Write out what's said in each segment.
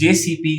JCP,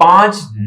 5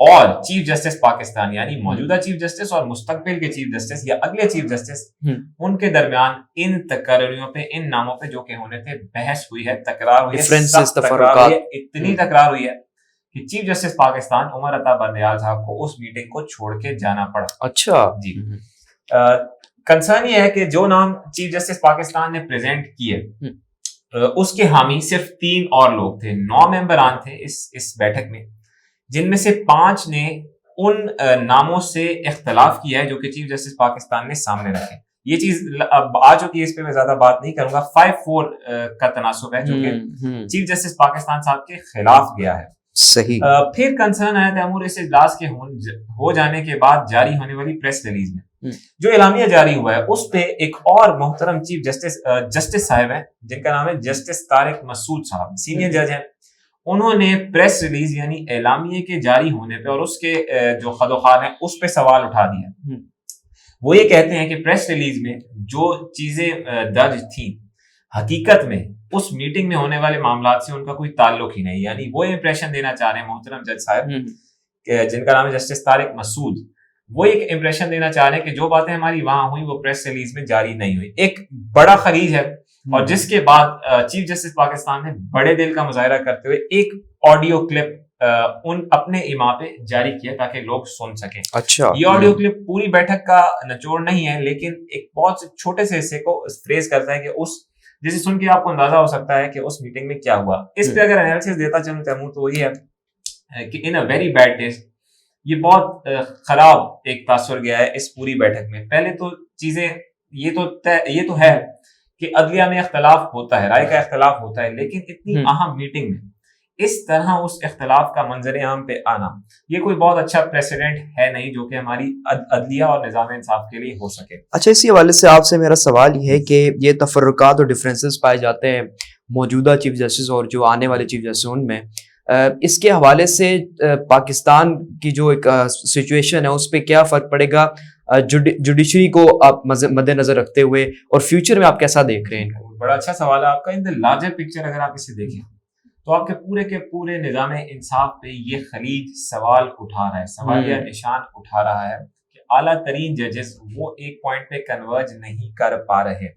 اور chief justice Pakistan یعنی موجودہ چیف جسٹس اور مستقبل کے چیف جسٹس یا اگلے چیف جسٹس ان کے درمیان ان تقرریوں پہ ان ناموں پہ جو کہ ہونے تھے بحث ہوئی ہے, تکرار ہوئی ہے, اتنی تکرار ہوئی ہے کہ چیف جسٹس پاکستان عمر عطا بندیال صاحب کو اس میٹنگ کو چھوڑ کے جانا پڑا. اچھا جی, کنسرن یہ ہے کہ جو نام چیف جسٹس پاکستان نے پریزنٹ کیے اس کے حامی صرف 3 اور لوگ تھے. 9 ممبران تھے اس بیٹھک میں, جن میں سے 5 نے ان ناموں سے اختلاف کیا ہے جو کہ چیف جسٹس پاکستان نے سامنے رکھے. یہ چیز اب آ چکی ہے, اس پہ میں زیادہ بات نہیں کروں گا. 5-4 کا تناسب ہے جو کہ چیف جسٹس پاکستان صاحب کے خلاف گیا ہے. صحیح. پھر کنسرن آیا تیمور اس اجلاس کے ہو جانے کے بعد جاری ہونے والی پریس ریلیز میں جو اعلامیہ جاری ہوا ہے اس پہ ایک اور محترم چیف جسٹس صاحب ہیں جن کا نام ہے جسٹس طارق مسعود صاحب, سینئر جج ہیں. انہوں نے پریس ریلیز یعنی اعلامیے کے جاری ہونے پہ اور اس کے جو خد و خال ہیں اس پہ سوال اٹھا دیا. وہ یہ کہتے ہیں کہ پریس ریلیز میں جو چیزیں درج تھیں حقیقت میں اس میٹنگ میں ہونے والے معاملات سے ان کا کوئی تعلق ہی نہیں. یعنی وہ امپریشن دینا چاہ رہے ہیں محترم جج صاحب جن کا نام ہے جسٹس طارق مسعود, وہ ایک امپریشن دینا چاہ رہے ہیں کہ جو باتیں ہماری وہاں ہوئی وہ پریس ریلیز میں جاری نہیں ہوئی. ایک بڑا خلیج ہے اور جس کے بعد چیف جسٹس پاکستان نے بڑے دل کا مظاہرہ کرتے ہوئے ایک آڈیو کلپ ان اپنے ایما پہ جاری کیا تاکہ لوگ سن سکیں. اچھا, یہ آڈیو کلپ پوری بیٹھک کا نچوڑ نہیں ہے لیکن ایک بہت چھوٹے سے حصے کو فریز کرتا ہے کہ اس جسے سن کے آپ کو اندازہ ہو سکتا ہے کہ اس میٹنگ میں کیا ہوا. اس پہ اگر انالیسس دیتا چلوں تیمور تو وہی ہے کہ ان اے ویری بیڈ ٹیسٹ یہ بہت خراب ایک تاثر گیا ہے اس پوری بیٹھک میں. پہلے تو چیزیں یہ تو ہے کہ عدلیہ میں اختلاف ہوتا ہے, رائے کا اختلاف ہوتا ہے, لیکن اتنی اہم میٹنگ میں اس طرح اس اختلاف کا منظر عام پہ آنا یہ کوئی بہت اچھا پریسیڈنٹ ہے نہیں جو کہ ہماری عدلیہ اور نظام انصاف کے لیے ہو سکے. اچھا, اسی حوالے سے آپ سے میرا سوال یہ ہے کہ یہ تفرقات اور ڈفرینسز پائے جاتے ہیں موجودہ چیف جسٹس اور جو آنے والے چیف جسٹس ان میں, اس کے حوالے سے پاکستان کی جو ایک سچویشن ہے اس پہ کیا فرق پڑے گا جوڈیشری کو آپ مد نظر رکھتے ہوئے, اور فیوچر میں آپ کیسا دیکھ رہے ہیں ان کو؟ بڑا اچھا سوال ہے آپ کا. ان دا لارجر پکچر اگر آپ اسے دیکھیں تو آپ کے پورے نظام انصاف پہ یہ خلیج سوال اٹھا رہا ہے, سوالیہ نشان اٹھا رہا ہے کہ اعلیٰ ترین ججز وہ ایک پوائنٹ پہ کنورج نہیں کر پا رہے.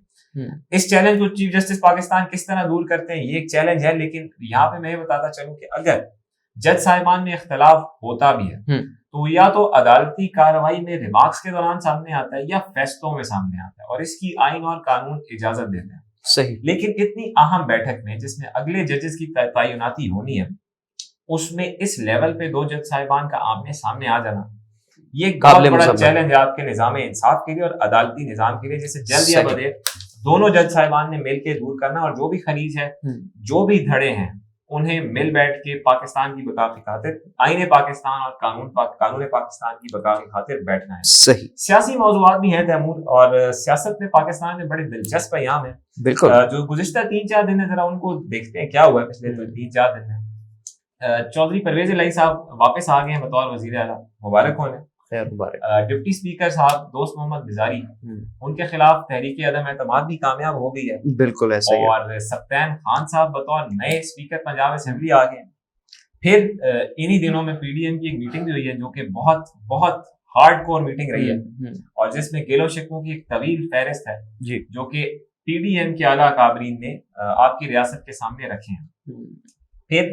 اس چیلنج کو چیف جسٹس پاکستان کس طرح دور کرتے ہیں یہ ایک چیلنج ہے, لیکن یہاں پہ میں یہ بتاتا چلوں کہ اگر جج صاحبان میں اختلاف ہوتا بھی ہے تو یا تو عدالتی کارروائی میں ریمارکس کے دوران سامنے آتا ہے یا فیصلوں میں سامنے آتا ہے, اور اس کی آئین اور قانون اجازت دیتے ہیں. صحیح. لیکن اتنی اہم بیٹھک میں جس میں اگلے ججز کی تعیناتی ہونی ہے اس میں اس لیول پہ 2 جج صاحبان کا آمنے سامنے آ جانا یہ بہت بڑا چیلنج ہے آپ کے نظام انصاف کے لیے اور عدالتی نظام کے لیے, جسے جلد یا بدیر دونوں جج صاحبان نے مل کے دور کرنا, اور جو بھی خلیج ہے جو بھی دھڑے ہیں انہیں مل بیٹھ کے پاکستان کی بقا کی خاطر آئین پاکستان اور قانون پاکستان کی بقا کی خاطر بیٹھنا ہے. صحیح. سیاسی موضوعات بھی ہیں تیمور, اور سیاست میں پاکستان میں بڑے دلچسپ ایام ہیں. بالکل. جو گزشتہ 3-4 دن ہے ذرا ان کو دیکھتے ہیں کیا ہوا ہے پچھلے 3-4 دن میں. چودھری پرویز الہی صاحب واپس آ گئے ہیں بطور وزیر اعلیٰ, مبارک ہونے. ڈپٹی اسپیکر صاحب دوست محمد بزاری ان کے خلاف تحریک عدم اعتماد بھی کامیاب ہو گئی ہے. بالکل ایسا ہی. اور سبطین خان صاحب بطور نئے اسپیکر پنجاب اسمبلی آ گئے. پھر انہی دنوں میں پی ڈی ایم کی ایک میٹنگ بھی ہوئی ہے جو کہ بہت بہت ہارڈ کور میٹنگ رہی ہے, اور جس میں گیل و شکووں کی ایک طویل فہرست ہے جی جو کہ پی ڈی ایم کے اعلیٰ کابرین نے آپ کی ریاست کے سامنے رکھے ہیں. پھر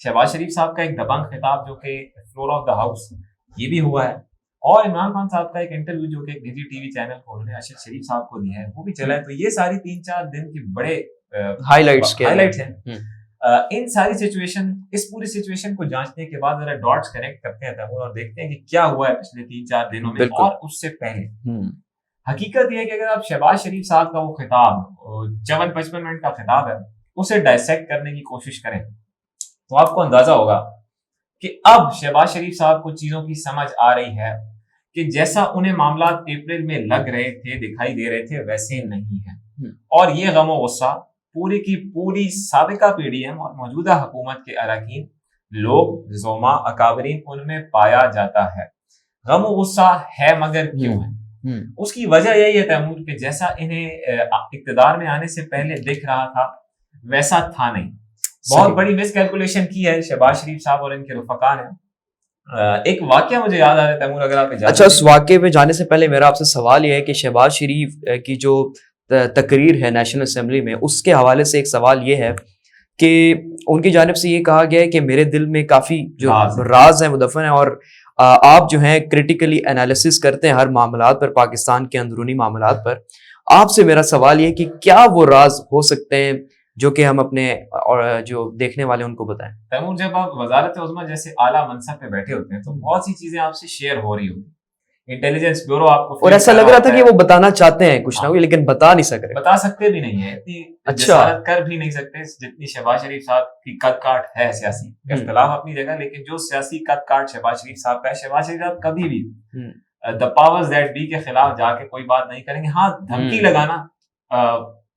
شہباز شریف صاحب کا ایک دبنگ خطاب جو کہ فلور آف دا ہاؤس یہ بھی ہوا ہے, اور عمران خان صاحب کا ایک انٹرویو جو کہ نجی ٹی وی چینل کو انہوں نے ارشد شریف صاحب کو دیا ہے وہ بھی چلا ہے. تو یہ ساری 3-4 دن کے بڑے ہائی لائٹس ہیں. ان ساری سچویشن اس پوری سچویشن کو جانچنے کے بعد ذرا ڈاٹس کنیکٹ کرتے ہیں اور دیکھتے ہیں کہ کیا ہوا ہے پچھلے 3-4 دنوں میں اور اس سے پہلے. حقیقت یہ ہے کہ اگر آپ شہباز شریف صاحب کا وہ خطاب 54-55 منٹ کا خطاب ہے اسے ڈائسیکٹ کرنے کی کوشش کریں تو آپ کو اندازہ ہوگا کہ اب شہباز شریف صاحب کو چیزوں کی سمجھ آ رہی ہے کہ جیسا انہیں معاملات اپریل میں لگ رہے تھے دکھائی دے رہے تھے ویسے نہیں ہیں. اور یہ غم و غصہ پوری کی پوری سابقہ پی ڈی ایم اور موجودہ حکومت کے اراکین لوگ زوما اکابرین ان میں پایا جاتا ہے. غم و غصہ ہے مگر کیوں ہے؟ اس کی وجہ یہی ہے تیمور کہ جیسا انہیں اقتدار میں آنے سے پہلے دکھ رہا تھا ویسا تھا نہیں. بہت بڑی مس کیلکولیشن کی ہے شہباز شریف صاحب اور ان کے رفقا نے. ایک واقعہ مجھے یاد آ رہا ہے تیمور، اگر آپ اچھا اس واقعے پہ جانے سے پہلے میرا آپ سے سوال یہ ہے کہ شہباز شریف کی جو تقریر ہے نیشنل اسمبلی میں، اس کے حوالے سے ایک سوال یہ ہے کہ ان کی جانب سے یہ کہا گیا ہے کہ میرے دل میں کافی جو راز ہیں وہ دفن ہیں، اور آپ جو ہیں کریٹیکلی انالیسس کرتے ہیں ہر معاملات پر، پاکستان کے اندرونی معاملات پر. آپ سے میرا سوال یہ ہے کہ کیا وہ راز ہو سکتے ہیں جو کہ ہم اپنے اور جو دیکھنے والے ان کو بتائیں. تیمور، جب آپ وزارت عظمیٰ جیسے اعلیٰ منصب پہ بیٹھے ہوتے ہیں تو بہت سی چیزیں آپ سے شیئر ہو رہی ہوتی ہیں. انٹیلیجنس بیورو آپ کو، اور ایسا لگ رہا تھا کہ وہ بتانا چاہتے ہیں کچھ نہ کچھ لیکن بتا نہیں سک رہے، بتا سکتے بھی نہیں ہیں، اتنی جسارت کر بھی نہیں سکتے جتنی شہباز شریف صاحب کی قد کاٹ ہے. سیاسی اختلاف اپنی جگہ، لیکن جو سیاسی قد کاٹ شہباز شریف صاحب کا ہے، شہباز شریف صاحب کبھی بھی the powers that be کے خلاف جا کے کوئی بات نہیں کریں گے. ہاں دھمکی لگانا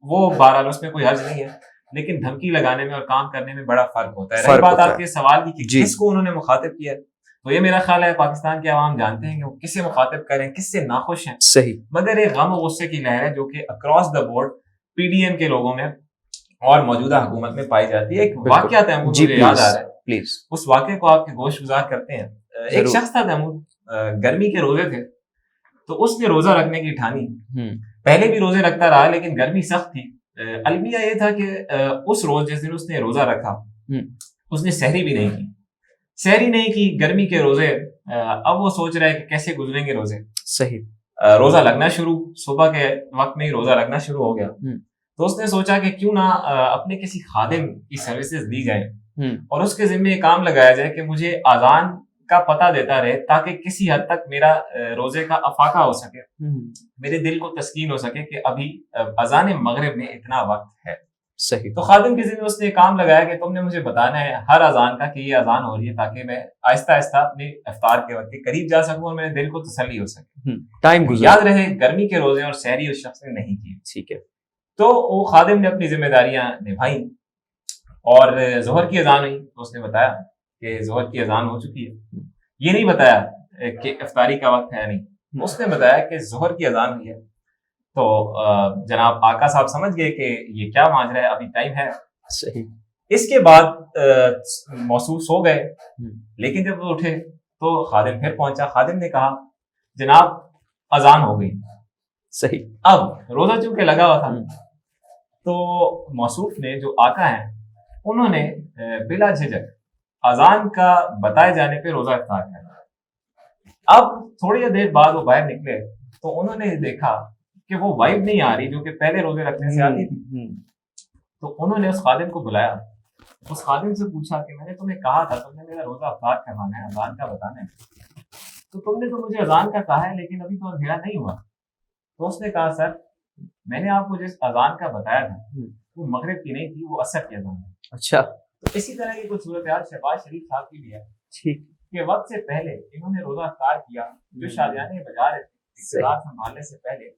وہ بہرحال اس میں کوئی حرج نہیں ہے، لیکن دھمکی لگانے میں اور کام کرنے میں بڑا فرق ہوتا ہے. رہی بات آپ کے سوال کی کہ کس کو انہوں نے مخاطب کیا، تو یہ میرا خیال ہے پاکستان کے عوام جانتے ہیں کہ وہ کس سے مخاطب کریں، کس سے ناخوش ہیں. صحیح. مگر ایک غم و غصے کی لہر ہے جو کہ across the board P D M کے لوگوں میں اور موجودہ حکومت میں پائی جاتی ہے. ایک واقعہ تیمور مجھے یاد آ رہا ہے، پلیز اس واقعے کو آپ کے گوش گزار کرتے ہیں. ایک شخص تھا تیمور، گرمی کے روزے تھے تو اس نے روزہ رکھنے کی ٹھانی. پہلے بھی روزے رکھتا رہا لیکن گرمی سخت تھی. المیہ یہ تھا کہ اس روز جس دن اس نے روزہ رکھا اس نے سحری بھی نہیں کی. سحری نہیں کی، گرمی کے روزے. اب وہ سوچ رہا ہے کہ کیسے گزریں گے روزے. صحیح. روزہ لگنا شروع، صبح کے وقت میں ہی روزہ لگنا شروع ہو گیا. تو اس نے سوچا کہ کیوں نہ اپنے کسی خادم کی سروسز دی جائیں اور اس کے ذمہ یہ کام لگایا جائے کہ مجھے اذان کا پتہ دیتا رہے تاکہ کسی حد تک میرا روزے کا افاقہ ہو سکے، میرے دل کو تسکین ہو سکے کہ ابھی اذان مغرب میں اتنا وقت ہے. صحیح. تو خادم کے ذمہ اس نے کام لگایا کہ تم نے مجھے بتانا ہے ہر اذان کا کہ یہ اذان ہو رہی ہے تاکہ میں آہستہ آہستہ اپنے افطار کے وقت کے قریب جا سکوں اور میرے دل کو تسلی ہو سکے. ٹائم یاد رہے گرمی کے روزے اور سحری اس شخص نے نہیں کی. ٹھیک ہے. تو وہ خادم نے اپنی ذمہ داریاں نبھائیں اور ظہر کی اذان ہوئی تو اس نے بتایا کہ ظہر کی اذان ہو چکی ہے. یہ نہیں بتایا کہ افطاری کا وقت ہے نہیں، اس نے بتایا کہ ظہر کی اذان ہوئی ہے. تو جناب آقا صاحب سمجھ گئے کہ یہ کیا ماجرا ہے، ابھی ٹائم ہے. صحیح. اس کے بعد موصوف سو گئے، لیکن جب وہ اٹھے تو خادم پھر پہنچا. خادم نے کہا جناب اذان ہو گئی. صحیح. اب روزہ چونکہ لگا ہوا تھا تو موصوف نے جو آقا ہیں انہوں نے بلا جھجک اذان کا بتائے جانے پہ روزہ افطار کرنا. اب تھوڑی دیر بعد وہ باہر نکلے تو انہوں نے دیکھا کہ وہ وائب نہیں آ رہی جو کہ پہلے روزے رکھنے سے آتی تھی. تو انہوں نے اس خادم کو بلایا، اس خادم سے پوچھا کہ میں نے تمہیں کہا تھا تم نے میرا روزہ افطار کروانا ہے، اذان کا بتانا ہے، تو تم نے تو مجھے اذان کا کہا ہے لیکن ابھی تو اندھیرا نہیں ہوا. تو اس نے کہا سر میں نے آپ کو جس اذان کا بتایا تھا وہ مغرب کی نہیں تھی، وہ عصر کی اذان ہے. اچھا. تو اسی طرح کی کچھ صورتحال شہباز شریف صاحب کی بھی ہے. ٹھیک. کہ وقت سے پہلے انہوں نے روزہ افطار کیا، جو شادیانے بجا رہے تھے اقتدار سنبھالنے سے پہلے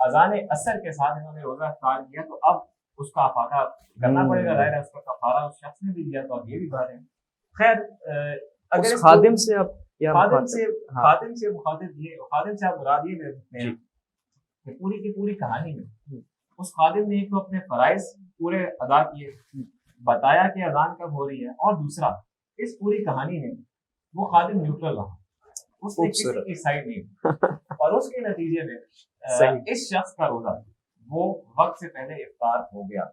اذان عصر کے ساتھ انہوں نے روزہ افطار کیا. تو اب اس کا افاقہ کرنا پڑے گا، ظاہر ہے اس کا کفارہ اس شخص نے بھی دیا تو اب یہ بھی بات ہے. خیر اگر خادم سے اب خادم سے مخاطب یہ خادم سے آپ مراد یہ لے سکتے ہیں کہ پوری کی پوری کہانی میں اس خادم نے ایک تو اپنے فرائض پورے ادا کیے، بتایا کہ اذان کب ہو رہی ہے، اور دوسرا اس پوری کہانی میں وہ خادم نیوٹرل رہا، اس نے کسی کی سائڈ نہیں اور اس کے نتیجے میں اس شخص کا روزہ وہ وقت سے پہلے افطار ہو گیا.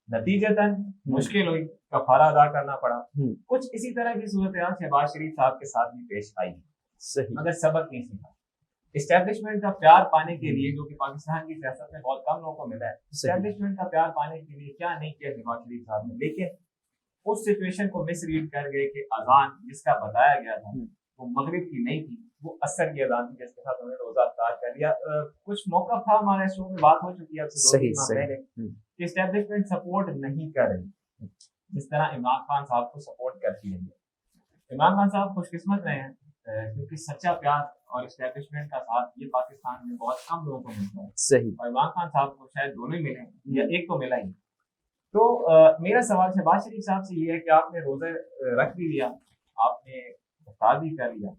نتیجتاً مشکل ہوئی، کفارہ ادا کرنا پڑا. کچھ اسی طرح کی صورتحال شہباز شریف صاحب کے ساتھ بھی پیش آئی مگر سبق نہیں سیکھا. اسٹیبلشمنٹ کا پیار پانے کے لیے جو کہ پاکستان کی سیاست میں بہت کم لوگوں کو ملا ہے، اسٹیبلشمنٹ کا پیار پانے کے لیے کیا نہیں کیا شہباز شریف صاحب نے، لیکن اس سچویشن کو مس ریڈ کر گئے کہ اذان جس کا بتایا گیا تھا وہ مغرب کی نہیں تھی، وہ عصر کی اذان تھی جس کے ساتھ انہوں نے روزہ افطار کر لیا. کچھ موقع تھا ہمارے شو میں بات ہو چکی ہے اب سے 2 ماہ پہلے کہ اسٹیبلشمنٹ سپورٹ نہیں کر رہی جس طرح عمران خان صاحب کو سپورٹ کرتی ہے. عمران خان صاحب خوش قسمت رہے ہیں کیونکہ سچا پیار اور اسٹیبلشمنٹ کا ساتھ یہ پاکستان میں بہت کم لوگوں کو ملتا ہے. صحیح. اور عمران خان صاحب کو شاید دونوں ہی ملے یا ایک تو ملا ہی. تو میرا سوال شہباز شریف صاحب سے یہ ہے کہ آپ نے روزہ رکھ بھی لیا، آپ نے افطار بھی کر لیا،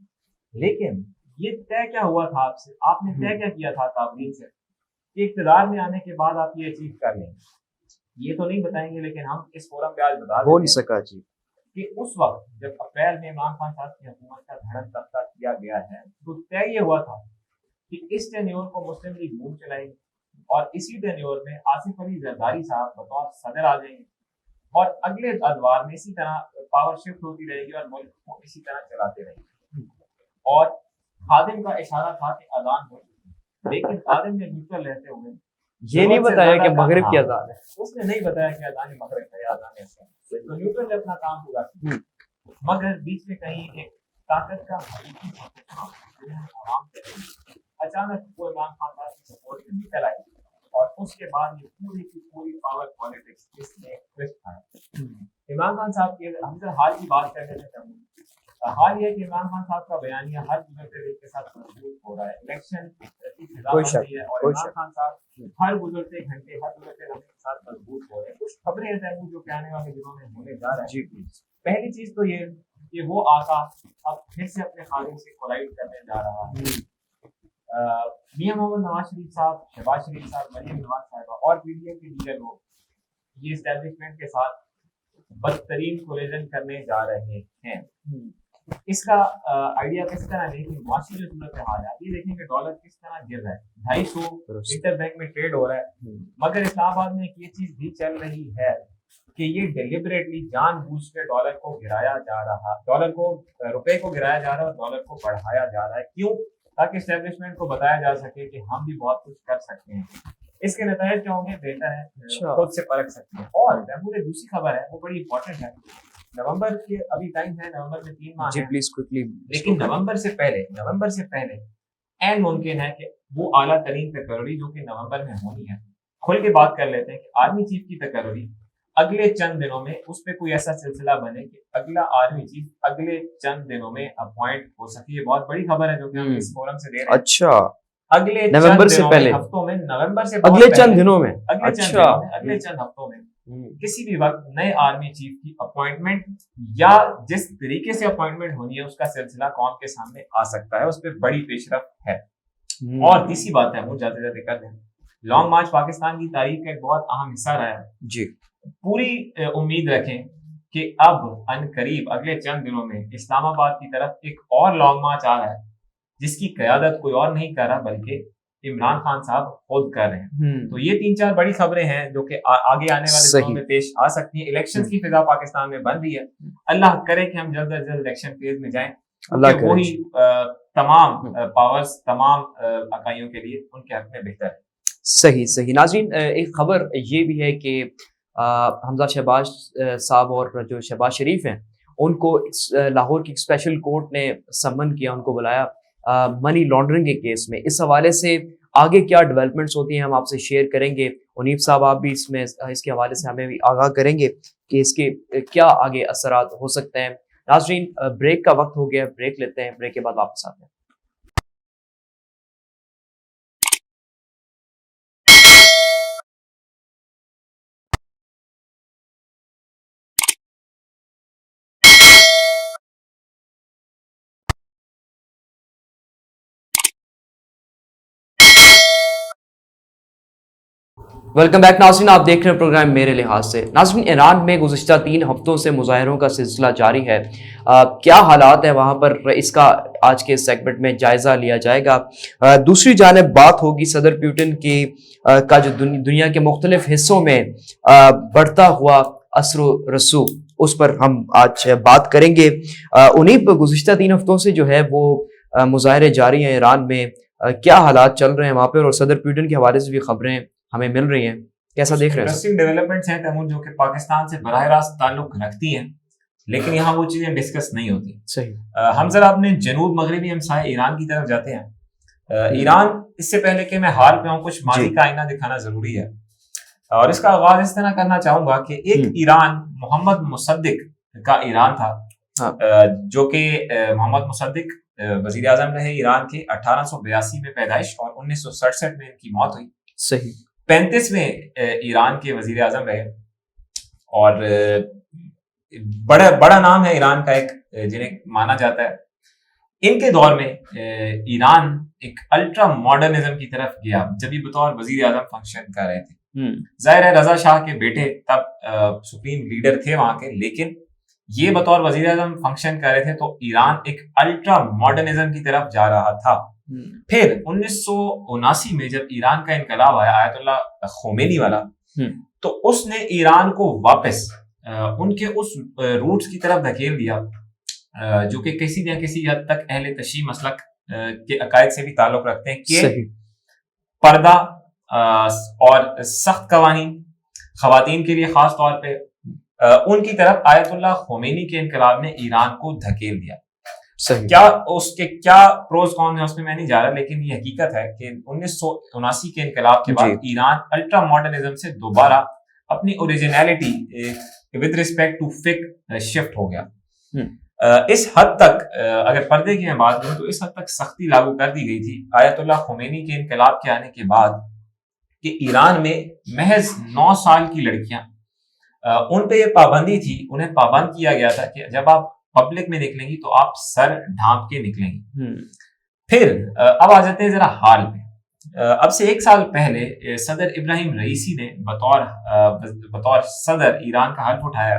لیکن یہ طے کیا ہوا تھا آپ سے، آپ نے طے کیا کیا تھا کابلین سے کہ اقتدار میں آنے کے بعد آپ یہ اچیو کر لیں؟ یہ تو نہیں بتائیں گے لیکن ہم اس فورم پہ آج بتا ہو نہیں سکا. جی کہ اس وقت جب اپریل میں عمران خان صاحب کی حکومت کا دھڑن تختہ کیا گیا ہے تو طے یہ ہوا تھا کہ اس ٹینیور کو مسلم لیگ نون چلائے گی اور اسی ٹینیور میں آصف علی زرداری صاحب بطور صدر آ جائیں گے اور اگلے ادوار میں اسی طرح پاور شفٹ ہوتی رہے گی اور ملک کو اسی طرح چلاتے رہیں گے. اور خادم کا اشارہ تھا کہ اذان ہو چکی، لیکن خادم نے نیوٹرل رہتے ہوئے یہ نہیں بتایا کہ مغرب کی اذان ہے، اس نے نہیں بتایا کہ اذان مغرب ہے یا اذان عصر ہے، تو نیوٹرل نے اپنا کام پورا کیا. مگر بیچ میں کہیں ایک طاقت کا حقیقی عوام سے اچانک وہ عمران خان صاحب کی سپورٹ میں نکل آئی اور اس کے بعد یہ پوری کی پوری پاور پالیٹکس اس میں ٹوسٹ آیا. عمران خان صاحب کی ہم سے حال کی بات کرنے سے چاہوں گا، حال یہ ہے کہ عمران خان صاحب کا بیانیہ ہر گزرتے ریت کے ساتھ مضبوط ہو رہا ہے، الیکشن کی فضا بن رہی ہے اور عمران خان صاحب ہر گزرتے گھنٹے ہر گزرتے لمحے کے ساتھ مضبوط ہو رہے ہیں. کچھ خبریں ہیں جو کہ آنے والے دنوں میں ہونے جا رہے ہیں. پہلی چیز تو یہ کہ وہ آقا اب پھر سے اپنے خادم سے کولائڈ کرنے جا رہا ہے. میاں محمد نواز شریف صاحب، شہباز شریف صاحب، مریم نواز صاحبہ اور پی ڈی ایم کے لیڈر لوگ یہ اسٹیبلشمنٹ کے ساتھ بدترین کولیجن کرنے جا رہے ہیں. اس کا آئیڈیا کس طرح نہیں کہ معاشی جو صورت حال ہے، یہ دیکھیں کہ ڈالر کس طرح گر رہا ہے، 250 انٹر بینک میں ٹریڈ ہو رہا ہے، مگر اسلام آباد میں ایک یہ چیز بھی چل رہی ہے کہ یہ ڈیلیبریٹلی جان بوجھ کے ڈالر کو گرایا جا رہا، ڈالر کو روپے کو گرایا جا رہا ہے اور ڈالر کو بڑھایا جا رہا ہے. کیوں؟ تاکہ اسٹیبلشمنٹ کو بتایا جا سکے کہ ہم بھی بہت کچھ کر سکتے ہیں. اس کے نتائج کیا ہوں گے بہتر ہے خود سے پرکھ سکتے ہیں. اور محمود ایک دوسری خبر ہے وہ بڑی امپورٹنٹ ہے. نومبر کے ابھی ٹائم ہے، نومبر میں 3 ماہ ہیں، پلیز کوئکلی، لیکن نومبر سے پہلے این ممکن ہے کہ وہ اعلیٰ ترین تقرری جو کہ نومبر میں ہونی ہے. کھل کے بات کر لیتے ہیں کہ آرمی چیف کی تقرری اگلے چند دنوں میں اس پہ کوئی ایسا سلسلہ بنے کہ اگلا آرمی چیف اگلے چند دنوں میں اپوائنٹ ہو سکے. یہ بہت بڑی خبر ہے جو کہ ہم اس فورم سے دے رہے ہیں. اچھا، اگلے نومبر سے پہلے، ہفتوں میں، نومبر سے اگلے چند دنوں میں، اگلے چند ہفتوں میں کسی بھی وقت نئے آرمی چیف کی اپوائنٹمنٹ یا جس طریقے سے اپوائنٹمنٹ ہونی ہے اس کا سلسلہ قوم کے سامنے آ سکتا ہے. اس پہ بڑی پیش رفت ہے. اور تیسری بات ہے وہ جاتے جاتے کر دیں، لانگ مارچ پاکستان کی تاریخ کا ایک بہت اہم حصہ رہا ہے. جی، پوری امید رکھیں کہ اب ان قریب اگلے چند دنوں میں اسلام آباد کی طرف ایک اور لانگ مارچ آ رہا ہے جس کی قیادت کوئی اور نہیں کر رہا بلکہ عمران خان صاحب خود کر رہے ہیں. تو یہ 3-4 بڑی خبریں ہیں جو کہ آگے آنے والے دنوں میں پیش آ سکتی ہیں. الیکشن کی فضا پاکستان میں بن رہی ہے. اللہ کرے کہ ہم جلد از جلد الیکشن فیز میں جائیں. وہی تمام پاورز تمام اکائیوں کے لیے ان کے حق میں بہتر ہے. صحیح. ناظرین، ایک خبر یہ بھی ہے کہ حمزہ شہباز صاحب اور جو شہباز شریف ہیں ان کو لاہور کی اسپیشل کورٹ نے سمن کیا، ان کو بلایا منی لانڈرنگ کے کیس میں. اس حوالے سے آگے کیا ڈیولپمنٹس ہوتی ہیں ہم آپ سے شیئر کریں گے. منیب صاحب آپ بھی اس کے حوالے سے ہمیں بھی آگاہ کریں گے کہ اس کے کیا آگے اثرات ہو سکتے ہیں. ناظرین، بریک کا وقت ہو گیا، بریک لیتے ہیں، بریک کے بعد واپس آتے ہیں. ویلکم بیک ناظرین، آپ دیکھ رہے ہیں پروگرام میرے لحاظ سے. ناظرین، ایران میں گزشتہ 3 ہفتوں سے مظاہروں کا سلسلہ جاری ہے. کیا حالات ہیں وہاں پر، اس کا آج کے سیگمنٹ میں جائزہ لیا جائے گا. دوسری جانب بات ہوگی صدر پیوٹن کی کا جو دنیا کے مختلف حصوں میں بڑھتا ہوا اثر و رسوخ، اس پر ہم آج بات کریں گے. انہیں گزشتہ 3 ہفتوں سے جو ہے وہ مظاہرے جاری ہیں ایران میں. کیا حالات چل رہے ہیں وہاں پہ، اور صدر پیوٹن کے حوالے سے بھی خبریں ہمیں مل رہی ہیں. کیسا دیکھ رہے ہیں؟ انٹرسٹنگ ڈیولپمنٹس ہیں تیمور جو کہ پاکستان سے براہ راست تعلق رکھتی ہیں، لیکن یہاں وہ چیزیں ڈسکس نہیں ہوتی. صحیح. ہم ذرا اپنے جنوب مغربی ہمسائے ایران کی طرف جاتے ہیں. ایران، اس سے پہلے کہ میں حال پہ ہوں، کچھ ماضی کا آئینہ دکھانا ضروری ہے اور اس کا آغاز اس طرح کرنا چاہوں گا کہ ایک ایران محمد مصدق کا ایران تھا، جو کہ محمد مصدق وزیر اعظم رہے ایران کے. 1882 میں پیدائش اور 1967 میں ان کی موت ہوئی. صحیح. 35 میں ایران کے وزیر اعظم رہے اور بڑا نام ہے ایران کا ایک جنہیں مانا جاتا ہے. ان کے دور میں ایران ایک الٹرا ماڈرنزم کی طرف گیا جب یہ بطور وزیر اعظم فنکشن کر رہے تھے. ظاہر ہے رضا شاہ کے بیٹے تب سپریم لیڈر تھے وہاں کے، لیکن یہ بطور وزیر اعظم فنکشن کر رہے تھے تو ایران ایک الٹرا ماڈرنزم کی طرف جا رہا تھا. پھر 1979 میں جب ایران کا انقلاب آیا آیت اللہ خمینی والا, تو اس نے ایران کو واپس ان کے اس روٹس کی طرف دھکیل دیا جو کہ کسی نہ کسی حد تک اہل تشیع مسلک کے عقائد سے بھی تعلق رکھتے ہیں, کہ پردہ اور سخت قوانین خواتین کے لیے خاص طور پہ, ان کی طرف آیت اللہ خمینی کے انقلاب نے ایران کو دھکیل دیا. کیا اس کے کیا پروز کون ہیں اس میں میں نہیں جا رہا, لیکن یہ حقیقت ہے کہ 1979 کے انقلاب کے بعد ایران الٹرا ماڈرنزم سے دوبارہ اپنی اوریجنیلٹی ود ریسپیکٹ ٹو فک شفٹ ہو گیا. اس حد تک اگر پردے کی میں بات کروں تو اس حد تک سختی لاگو کر دی گئی تھی آیت اللہ خمینی کے انقلاب کے آنے کے بعد کہ ایران میں محض 9 سال کی لڑکیاں, ان پہ یہ پابندی تھی, انہیں پابند کیا گیا تھا کہ جب آپ پبلک میں نکلیں گی تو آپ سر ڈھانپ کے نکلیں گی. پھر اب آ جاتے ہیں ذرا حال پہ. اب سے 1 سال پہلے صدر ابراہیم رئیسی نے بطور صدر ایران کا حلف اٹھایا,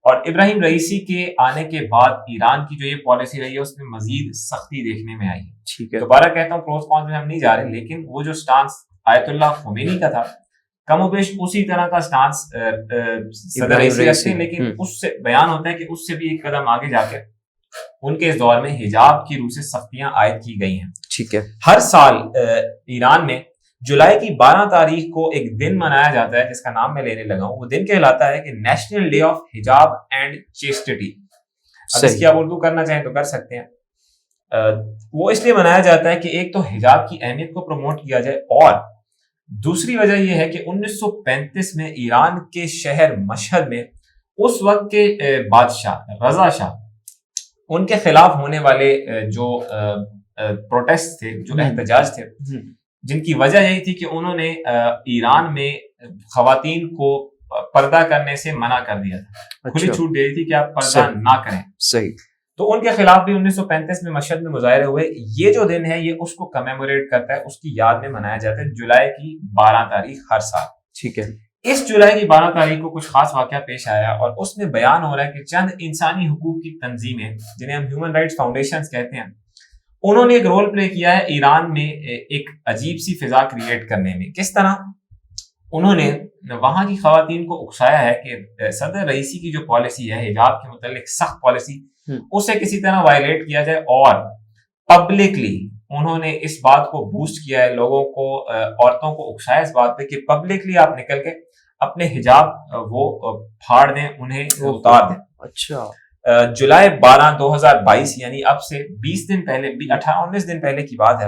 اور ابراہیم رئیسی کے آنے کے بعد ایران کی جو یہ پالیسی رہی ہے اس میں مزید سختی دیکھنے میں آئی ہے. ٹھیک ہے, دوبارہ کہتا ہوں پروز کونس میں ہم نہیں جا رہے, لیکن وہ جو سٹانس آیت اللہ خمینی کا تھا کم و بیش اسی طرح کا سٹانس صدر رئیسی رکھتے ہیں, لیکن اس سے بیان ہوتا ہے کہ اس سے بھی ایک قدم آگے جا کے ان کے اس دور میں حجاب کی روح سے سختیاں عائد کی گئی ہیں. ٹھیک ہے, ہر سال ایران میں جولائی کی 12 تاریخ کو ایک دن منایا جاتا ہے جس کا نام میں لینے لگا ہوں. وہ دن کہلاتا ہے کہ نیشنل ڈے آف حجاب اینڈ چیسٹٹی. اب اس کی آپ اردو کرنا چاہیں تو کر سکتے ہیں. وہ اس لیے منایا جاتا ہے کہ ایک تو حجاب کی اہمیت کو پروموٹ کیا جائے, اور دوسری وجہ یہ ہے کہ 1935 میں ایران کے شہر مشہد میں اس وقت کے بادشاہ رضا شاہ, ان کے خلاف ہونے والے جو پروٹیسٹ تھے, جو احتجاج تھے, جن کی وجہ یہی تھی کہ انہوں نے ایران میں خواتین کو پردہ کرنے سے منع کر دیا تھا, کھلی چھوٹ دے دی تھی کہ آپ پردہ نہ کریں. صحیح. تو ان کے خلاف بھی 1935 میں مشہد میں مظاہرے ہوئے. یہ جو دن ہے یہ اس کو کمیموریٹ کرتا ہے, اس کی یاد میں منایا جاتا ہے جولائی کی 12 تاریخ ہر سال. ٹھیک ہے, اس جولائی کی 12 تاریخ کو کچھ خاص واقعہ پیش آیا, اور اس میں بیان ہو رہا ہے کہ چند انسانی حقوق کی تنظیمیں جنہیں ہم ہیومن رائٹس فاؤنڈیشنز کہتے ہیں, انہوں نے ایک رول پلے کیا ہے ایران میں ایک عجیب سی فضا کریٹ کرنے میں. کس طرح انہوں نے وہاں کی خواتین کو اکسایا ہے کہ صدر رئیسی کی جو پالیسی ہے حجاب کے متعلق سخت پالیسی, اسے کسی طرح وائلیٹ کیا جائے, اور پبلکلی انہوں نے اس بات کو بوسٹ کیا ہے, لوگوں کو, عورتوں کو اکسایا اس بات پہ کہ پبلکلی آپ نکل کے اپنے حجاب وہ پھاڑ دیں, انہیں اتار دیں. اچھا. جولائی 12 2022 یعنی اب سے 20 دن پہلے, 18-19 دن پہلے کی بات ہے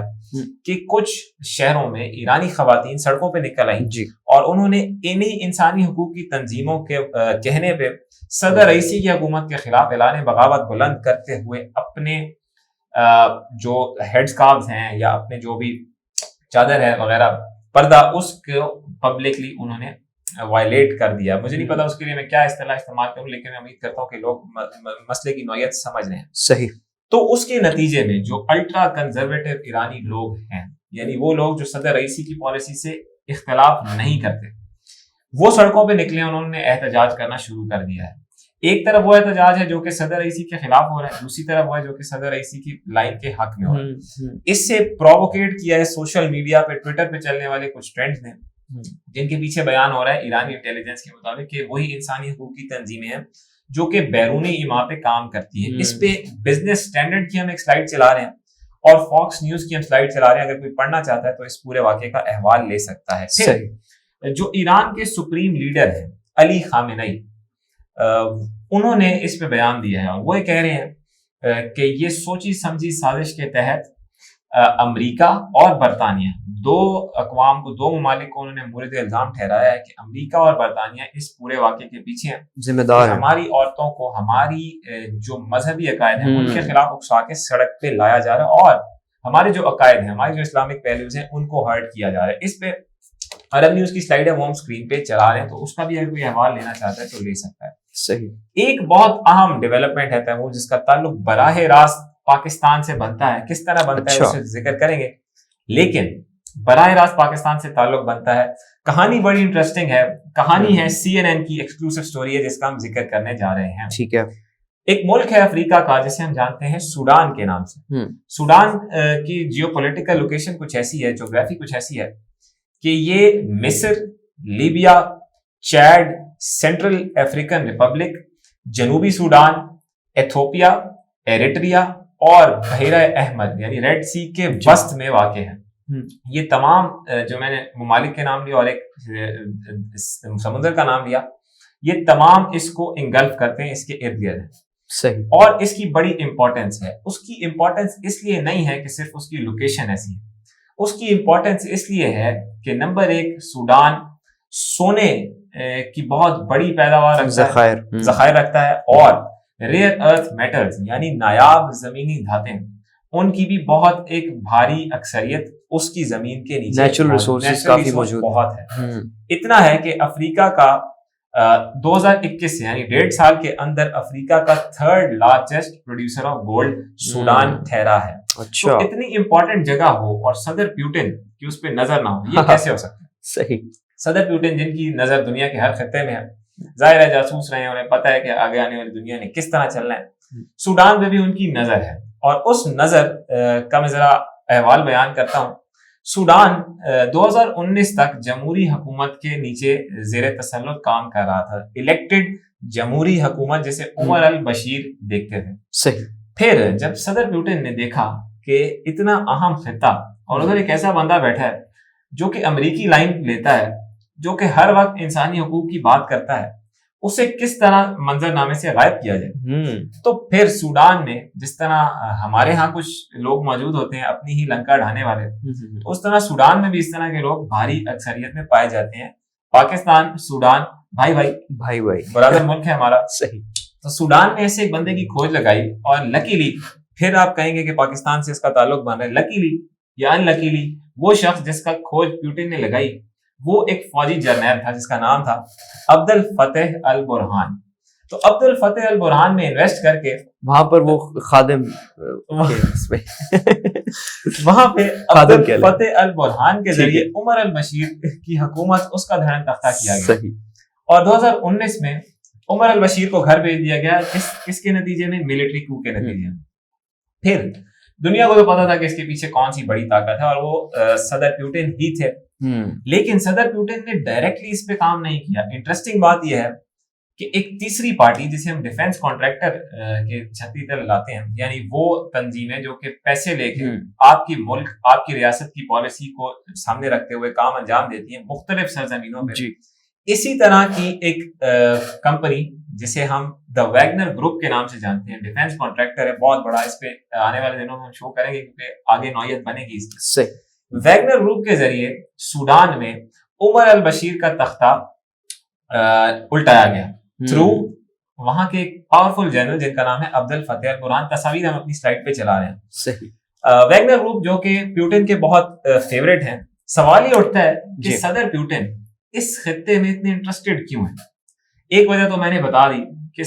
کہ کچھ شہروں میں ایرانی خواتین سڑکوں پہ نکل آئیں اور انہوں نے انہی انسانی حقوق کی تنظیموں کے کہنے پہ صدر رئیسی کی حکومت کے خلاف اعلان بغاوت بلند کرتے ہوئے اپنے جو ہیڈ سکارفز ہیں یا اپنے جو بھی چادر ہے وغیرہ پردہ, اس کو پبلکلی انہوں نے وائلیٹ کر دیا. مجھے نہیں پتا اس کے لیے میں کیا اصطلاح استعمال کروں, لیکن میں امید کرتا ہوں کہ لوگ مسئلے کی نوعیت سمجھ رہے ہیں. صحیح. تو اس کے نتیجے میں جو الٹرا کنزرویٹو ایرانی لوگ ہیں, یعنی وہ لوگ جو صدر رئیسی کی پالیسی سے اختلاف نہیں کرتے, وہ سڑکوں پہ نکلے, انہوں نے احتجاج کرنا شروع کر دیا ہے. ایک طرف وہ احتجاج ہے جو کہ صدر رئیسی کے خلاف ہو رہا ہے, دوسری طرف وہ ہے جو کہ صدر رئیسی کی لائن کے حق میں ہو رہا ہے. اس سے پرووکیٹ کیا ہے سوشل میڈیا پہ, ٹویٹر پہ چلنے والے کچھ ٹرینڈز نے, جن کے پیچھے بیان ہو رہا ہے ایرانی انٹیلیجنس کے مطابق کہ وہی انسانی حقوق کی تنظیمیں ہیں جو کہ بیرونی ایما پہ کام کرتی ہیں. اس پہ بزنس اسٹینڈرڈ کی ہم ایک سلائڈ چلا رہے ہیں, اور فاکس نیوز کی ہم سلائڈ چلا رہے ہیں. اگر کوئی پڑھنا چاہتا ہے تو اس پورے واقعے کا احوال لے سکتا ہے. پھر جو ایران کے سپریم لیڈر ہیں علی خامنئی, انہوں نے اس پہ بیان دیا ہے, اور وہ کہہ رہے ہیں کہ یہ سوچی سمجھی سازش کے تحت امریکہ اور برطانیہ, دو اقوام کو, دو ممالک کو انہوں نے مورد الزام ٹھہرایا ہے کہ امریکہ اور برطانیہ اس پورے واقعے کے پیچھے ہیں, ذمہ دار ہیں. ہماری عورتوں کو ہماری جو مذہبی عقائد ہیں ان کے خلاف اکسا کے سڑک پہ لایا جا رہا ہے, اور ہمارے جو عقائد ہیں, ہمارے جو اسلامک ویلیوز ہیں, ان کو ہرٹ کیا جا رہا ہے. اس پہ عرب نیوز کی سلائڈ ہے, وہ ہم اسکرین پہ چلا رہے ہیں, تو اس کا بھی اگر کوئی احوال لینا چاہتا ہے تو لے سکتا ہے. صحیح. ایک بہت اہم ڈیولپمنٹ ہے تیمور, جس کا تعلق براہ راست پاکستان سے بنتا ہے. کس طرح بنتا ہے اسے ذکر کریں گے, لیکن براہ راست پاکستان سے تعلق بنتا ہے. کہانی بڑی انٹرسٹنگ ہے. کہانی ہے CNN کی ایکسکلوسیو سٹوری ہے جس کا ہم ذکر کرنے جا رہے ہیں. ٹھیک ہے. ایک ملک ہے افریقہ کا جسے ہم جانتے ہیں سوڈان کے نام سے. سوڈان کی جیو پولیٹیکل لوکیشن کچھ ایسی ہے, جغرافی کچھ ایسی ہے کہ یہ مصر, لیبیا, چیڈ, سینٹرل افریقن ریپبلک, جنوبی سوڈان, ایتھوپیا, ایریٹریا اور بحیرہ احمر یعنی ریڈ سی کے وسط میں واقع ہے. یہ تمام جو میں نے ممالک کے نام لیا اور ایک سمندر کا نام لیا, یہ تمام اس کو انگلف کرتے ہیں, اس کے ارد گرد ہیں. صحیح. اور اس کی بڑی امپورٹنس ہے. اس کی امپورٹنس اس لیے نہیں ہے کہ صرف اس کی لوکیشن ایسی ہے, اس کی امپورٹنس اس لیے ہے کہ نمبر ایک سوڈان سونے کی بہت بڑی پیداوار ذخائر رکھتا ہے, اور ریئر ارتھ میٹلز یعنی نایاب زمینی دھاتیں ان کی بھی بہت ایک بھاری اکثریت اس کی زمین کے نیچے نیچرل ریسورسز کافی موجود بہت ہے. اتنا ہے کہ افریقہ کا 2021 سے یعنی 1.5 سال کے اندر افریقہ کا 3rd largest producer of gold Sudan ٹھہرا ہے. اچھا. تو اتنی امپورٹنٹ جگہ ہو اور صدر پیوٹن کی اس پہ نظر نہ ہو, یہ کیسے ہو سکتا ہے؟ صحیح. صدر پیوٹن جن کی نظر دنیا کے ہر خطے میں ہے, ظاہر ہے جاسوس رہے ہیں, انہیں پتہ ہے کہ آگے آنے والی دنیا نے کس طرح چلنا ہے. سوڈان میں بھی ان کی نظر ہے, اور اس نظر کا میں ذرا احوال بیان کرتا ہوں. سوڈان 2019 تک جمہوری حکومت کے نیچے زیر تسلط کام کر رہا تھا, الیکٹڈ جمہوری حکومت جسے عمر البشیر دیکھتے تھے. صحیح. پھر جب صدر پیوٹن نے دیکھا کہ اتنا اہم خطہ اور ادھر ایک ایسا بندہ بیٹھا ہے جو کہ امریکی لائن لیتا ہے, جو کہ ہر وقت انسانی حقوق کی بات کرتا ہے, اسے کس طرح منظر نامے سے غائب کیا جائے. تو پھر سوڈان میں جس طرح ہمارے ہاں کچھ لوگ موجود ہوتے ہیں اپنی ہی لنکا ڈھانے والے, اس طرح سوڈان میں بھی اس طرح کے لوگ بھاری اکثریت میں پائے جاتے ہیں. پاکستان سوڈان بھائی بھائی برادر ملک ہے ہمارا. صحیح. تو سوڈان میں ایسے ایک بندے کی کھوج لگائی, اور لکیلی, پھر آپ کہیں گے کہ پاکستان سے اس کا تعلق بن رہا ہے, لکیلی یا ان لکیلی وہ شخص جس کا کھوج پیوٹن نے لگائی وہ ایک فوجی جرنیل تھا جس کا نام تھا عبد الفتح البرہان. تو عبد الفتح البرہان میں انویسٹ کر کے وہاں پر وہ خادم وہاں پہ عبد الفتح البرہان کے ذریعے عمر البشیر کی حکومت اس کا دھرم تختہ کیا گیا. اور 2019 میں عمر البشیر کو گھر بھیج دیا گیا. کس کے نتیجے میں؟ ملٹری کو کے نتیجے میں. پھر دنیا کو تو پتا تھا کہ اس کے پیچھے کون سی بڑی طاقت ہے, اور وہ صدر پیوٹن ہی تھے. لیکن صدر پیوٹن نے ڈائریکٹلی اس پہ کام نہیں کیا. انٹرسٹنگ بات یہ ہے کہ ایک تیسری پارٹی جسے ہم ڈیفنس کانٹریکٹر کے چھتری تلے لاتے ہیں, یعنی وہ تنظیمیں جو کہ پیسے لے کے آپ کی ملک, آپ کی ریاست کی پالیسی کو سامنے رکھتے ہوئے کام انجام دیتی ہیں مختلف سرزمینوں پہ. اسی طرح کی ایک کمپنی جسے ہم دا ویگنر گروپ کے نام سے جانتے ہیں, ڈیفنس کانٹریکٹر ہے, بہت بڑا. اس پہ آنے والے دنوں میں ہم شو کریں گے کیونکہ آگے نوعیت بنے گی اس کی. ویگنر گروپ کے ذریعے سوڈان میں عمر البشیر کا تختہ الٹایا گیا تھرو وہاں کے ایک پاورفل جنرل جن کا نام ہے عبد الفتح البرہان. تصاویر ہم اپنی سلائڈ پہ چلا رہے ہیں. صحیح. ویگنر گروپ جو کہ پیوٹن کے بہت فیوریٹ ہیں. سوال یہ اٹھتا ہے کہ صدر پیوٹن اس خطے میں اتنے انٹرسٹڈ کیوں ہیں؟ ایک وجہ تو میں نے بتا دی کہ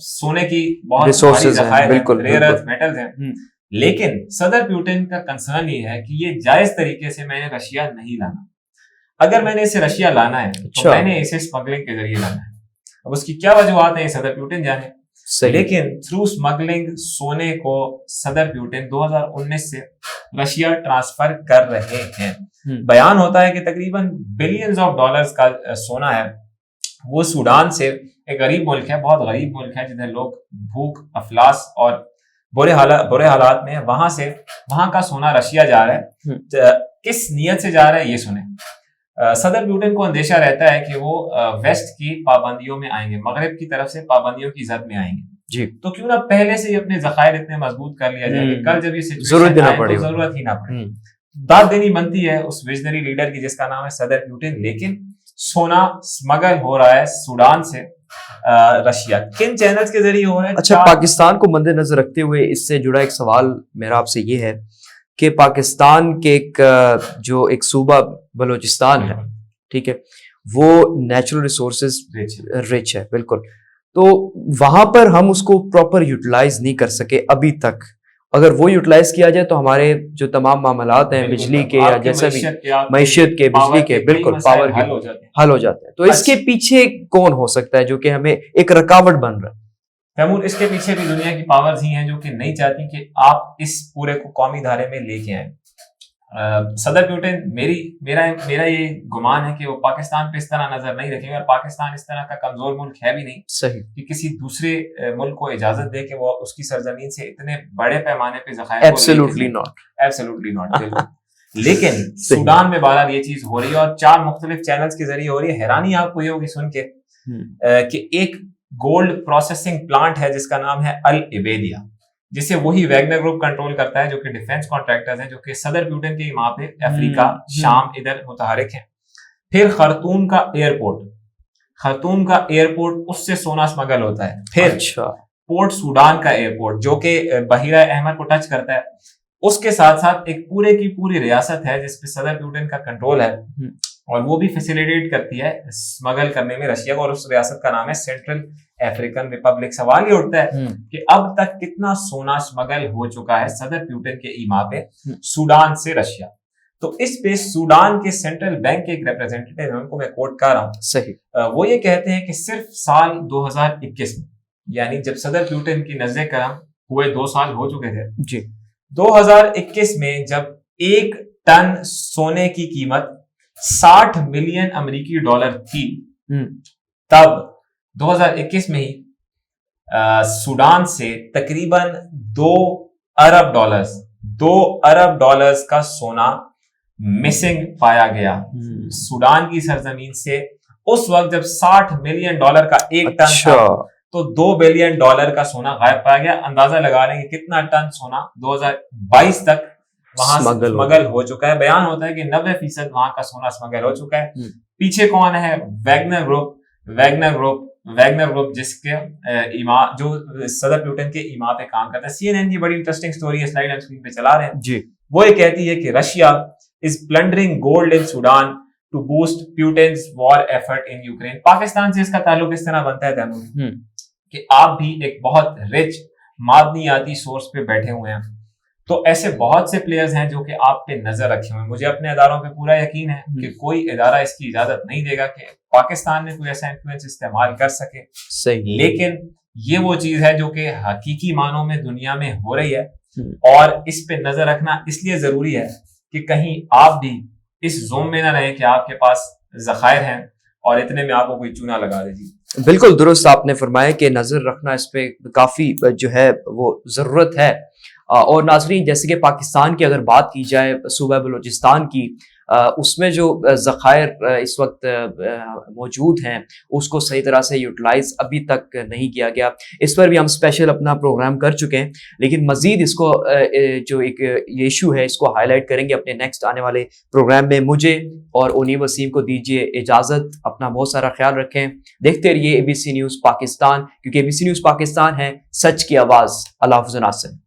سونے کی بہت بھاری ذخائر ہیں, ریئر ارتھ میٹلز ہیں. لیکن صدر پیوٹن کا کنسرن یہ ہے کہ یہ جائز طریقے سے میں نے رشیا نہیں لانا. اگر میں نے اسے رشیا لانا ہے تو میں نے اسے اسمگلنگ کے ذریعے لانا ہے. اب اس کی کیا وجوہات ہیں صدر پیوٹن جانے, لیکن تھرو اسمگلنگ سونے کو صدر پیوٹن 2019 سے رشیا ٹرانسفر کر رہے ہیں. بیان ہوتا ہے کہ تقریباً بلینز آف ڈالرز کا سونا ہے وہ سوڈان سے, ایک غریب ملک ہے, بہت غریب ملک ہے جدھر لوگ بھوک, افلاس اور برے حالات میں, وہاں کا سونا رشیا جا رہا ہے. کس نیت سے جا رہا ہے یہ سنیں. صدر پیوٹن کو اندیشہ رہتا ہے کہ وہ ویسٹ کی پابندیوں میں آئیں گے, مغرب کی طرف سے پابندیوں کی زد میں آئیں گے. تو کیوں نہ پہلے سے ہی اپنے ذخائر اتنے مضبوط کر لیا جائے کہ کل جب یہ سچویشن آئے تو ضرورت ہی نہ پڑے. داد دینی بنتی ہے اس ویژنری لیڈر کی جس کا نام ہے صدر پیوٹن. لیکن سونا اسمگل ہو رہا ہے سوڈان سے رشیا. کن چینلز کے ذریعے ہو رہا ہے؟ اچھا, پاکستان کو مد نظر رکھتے ہوئے اس سے جڑا ایک سوال میرا آپ سے یہ ہے کہ پاکستان کے جو ایک صوبہ بلوچستان ہے, ٹھیک ہے, وہ نیچرل ریسورسز رچ ہے بالکل. تو وہاں پر ہم اس کو پراپر یوٹیلائز نہیں کر سکے ابھی تک, اگر وہ یوٹیلائز کیا جائے تو ہمارے جو تمام معاملات ہیں بجلی کے یا جیسا بھی معیشت کے بجلی کے بالکل پاور کے حل ہو جاتے ہیں. تو اس کے پیچھے کون ہو سکتا ہے جو کہ ہمیں ایک رکاوٹ بن رہا ہے؟ تیمور اس کے پیچھے بھی دنیا کی پاورز ہی ہیں جو کہ نہیں چاہتی کہ آپ اس پورے کو قومی دھارے میں لے کے آئیں. صدر پیوٹن میرا یہ گمان ہے کہ وہ پاکستان پہ اس طرح نظر نہیں رکھیں گے, اور پاکستان اس طرح کا کمزور ملک ہے بھی نہیں صحیح کہ کسی دوسرے ملک کو اجازت دے کہ وہ اس کی سرزمین سے اتنے بڑے پیمانے پہ ذخائر ایبسلیوٹلی ناٹ. لیکن سوڈان میں بہرحال یہ چیز ہو رہی ہے, اور 4 مختلف چینلز کے ذریعے ہو رہی ہے. حیرانی آپ کو یہ ہوگی سن کے کہ ایک گولڈ پروسیسنگ پلانٹ ہے جس کا نام ہے العبیدیہ, جسے وہی ویگنر گروپ کنٹرول کرتا ہے, جو کہ ڈیفنس کانٹریکٹرز ہیں جو کہ صدر پیوٹن کے وہاں پہ افریقہ شام ادھر متحرک ہیں. پھر خرطوم کا ایئرپورٹ اس سے سونا اسمگل ہوتا ہے. پھر پورٹ سوڈان کا ایئرپورٹ جو کہ بحیرہ احمر کو ٹچ کرتا ہے, اس کے ساتھ ساتھ ایک پورے کی پوری ریاست ہے جس پہ صدر پیوٹن کا کنٹرول ہے, اور وہ بھی فیسیلیٹیٹ کرتی ہے اسمگل کرنے میں رشیا کو, اور اس ریاست کا نام ہے سینٹرل افریقن ریپبلک. سوال یہ اٹھتا ہے کہ اب تک کتنا سونا اسمگل ہو چکا ہے صدر پیوٹن کے ایما پہ سوڈان سے رشیا. تو اس پہ سوڈان کے سینٹرل بینک کے ایک ریپرزینٹیٹو ہیں, ان کو میں کوٹ کر رہا ہوں, صحیح, وہ یہ کہتے ہیں کہ صرف سال 2021 میں, یعنی جب صدر پیوٹن کی نزد کرم ہوئے 2 سال ہو چکے تھے جی, 2021 میں جب 1 ٹن سونے کی قیمت 60 ملین امریکی ڈالر تھی, تب 2021 میں ہی سوڈان سے تقریباً 2 ارب ڈالرز کا سونا مسنگ پایا گیا سوڈان کی سرزمین سے. اس وقت جب 60 ملین ڈالر کا 1 ٹن تھا تو 2 بلین ڈالر کا سونا غائب پایا گیا. اندازہ لگا لیں کہ کتنا ٹن سونا 2022 تک وہاں اسمگل ہو چکا ہے. بیان ہوتا ہے کہ 90% وہاں کا سونا اسمگل ہو چکا ہے. پیچھے کون ہے؟ ویگنر گروپ جس کے جو صدر پیوٹن کے ایما پہ کام کرتا ہے. CNN کی بڑی انٹرسٹنگ سٹوری ہے, سلائیڈ ہم اسکرین پہ چلا رہے ہیں جی. وہ یہ کہتی ہے کہ Russia is plundering gold in Sudan to boost Putin's war effort in Ukraine. Pakistan سے اس کا تعلق اس طرح بنتا ہے تیمور کہ آپ بھی ایک بہت رچ معدنیاتی سورس پہ بیٹھے ہوئے ہیں, تو ایسے بہت سے پلیئرز ہیں جو کہ آپ پہ نظر رکھے ہوئے ہیں. مجھے اپنے اداروں پہ پورا یقین ہے کہ کوئی ادارہ اس کی اجازت نہیں دے گا کہ پاکستان میں کوئی ایسا انفلوئنس استعمال کر سکے. صحیح, لیکن یہ وہ چیز ہے جو کہ حقیقی معنوں میں دنیا میں ہو رہی ہے, اور اس پہ نظر رکھنا اس لیے ضروری ہے کہ کہیں آپ بھی اس زوم میں نہ رہے کہ آپ کے پاس ذخائر ہیں اور اتنے میں آپ کو کوئی چونا لگا دے. جی بالکل درست آپ نے فرمایا کہ نظر رکھنا اس پہ کافی جو ہے وہ ضرورت ہے. اور ناظرین, جیسے کہ پاکستان کی اگر بات کی جائے, صوبہ بلوچستان کی, اس میں جو ذخائر اس وقت موجود ہیں اس کو صحیح طرح سے یوٹیلائز ابھی تک نہیں کیا گیا. اس پر بھی ہم اسپیشل اپنا پروگرام کر چکے ہیں, لیکن مزید اس کو جو ایک یہ ایشو ہے اس کو ہائی لائٹ کریں گے اپنے نیکسٹ آنے والے پروگرام میں. مجھے اور اونی وسیم کو دیجیے اجازت, اپنا بہت سارا خیال رکھیں, دیکھتے رہیے ABC نیوز پاکستان, کیونکہ ABC نیوز پاکستان ہے سچ کی آواز. اللہ حافظ ناصر.